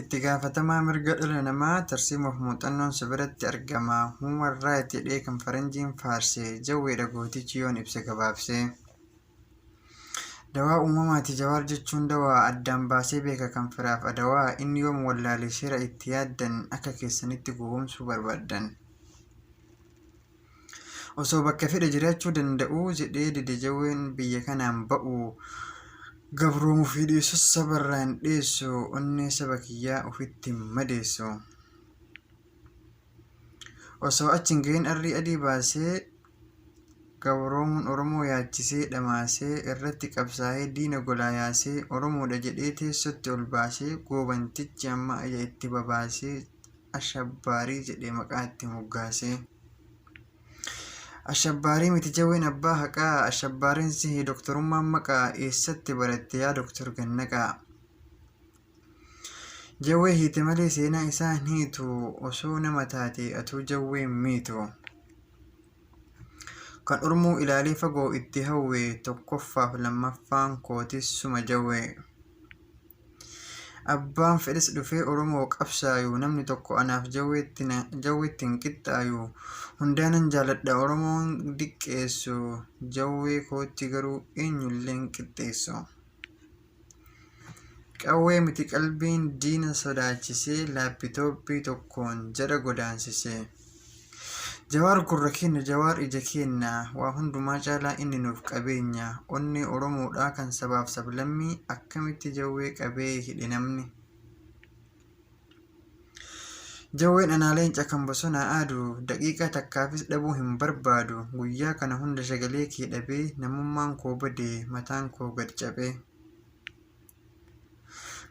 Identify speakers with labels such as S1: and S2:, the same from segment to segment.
S1: itti gaafatamaa mirga dhala namaa tarsiimoof muuxannoon sibiratti argama human right jedhee kan faranjiin faarse Jawweedha gootichi yoon ibse gabaabsee. Dawaa uumamaati. Jawaar jechuun dawaa addaan baasee beeka kan firaaf adawaa inni yoom wallaalee shira itti yaaddan akka keessanitti gowwoomsuu barbaaddan. Osoo bakka fedhe jiraachuu danda'u jedhee dide Jawween biyya kanaan ba'u gabroomuu fi dhiisus sabarraa hin dheessu onnee saba kiyyaa ofitti madeessu. Osoo achi hin gahin arrii adii baasee gabroomuun Oromoo yaachisee dhamaasee irratti qabsaa'ee diina golaa yaasee Oromoodha jedhee teessotti ol baasee goobantichi amma ija itti babaasee ashabbaarii jedhee maqaa itti moggaasee. Ashabbaarii miti Jawween abbaa haqaa ashabbaariin sihii doktorummaan maqaa eessatti baratte yaa doktor Gannaqaa. Jawwee hiite malee seenaa isaa hiitu osoo nama taate atuu Jawween miitu. Kan Oromoo ilaalee fagoo itti hawwe tokkoffaaf lammaffaan kootissuma Jawwee. Abbaan fedhes dhufee Oromoo qabsaayu namni tokko anaaf Jawweetti hin qixxaayu hundaanan jaaladha Oromoon diqqeessu Jawwee kootti garuu eenyullee hin qixxeessu. Qawwee miti qalbiin diina sodaachisee laappitooppii tokkoon jara godaansisee. Jawaar gurra keenya Jawaar ija keenya waa hundumaa caalaa inni nuuf qabeenya onnee Oromoodhaa kan sabaaf sablammii akkamitti Jawwee qabee hidhe namni. Jawween anaaleenca kan bosonaa aadu daqiiqaa takkaafis dhabuu hin barbaadu guyyaa kana hunda sagalee kee dhabee namummaan koo badee mataan koo gad cabee.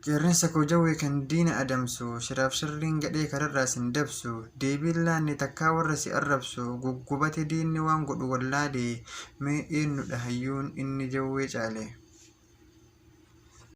S1: Qeerransa koo Jawwee kan diina adamsu shiraaf shirriin gadhee kararraas hin dabsu deebiin laanne takkaa warra si arrabsu guggubate diinni waan godhu wallaalee mee eenyudha hayyuun inni Jawwee caale.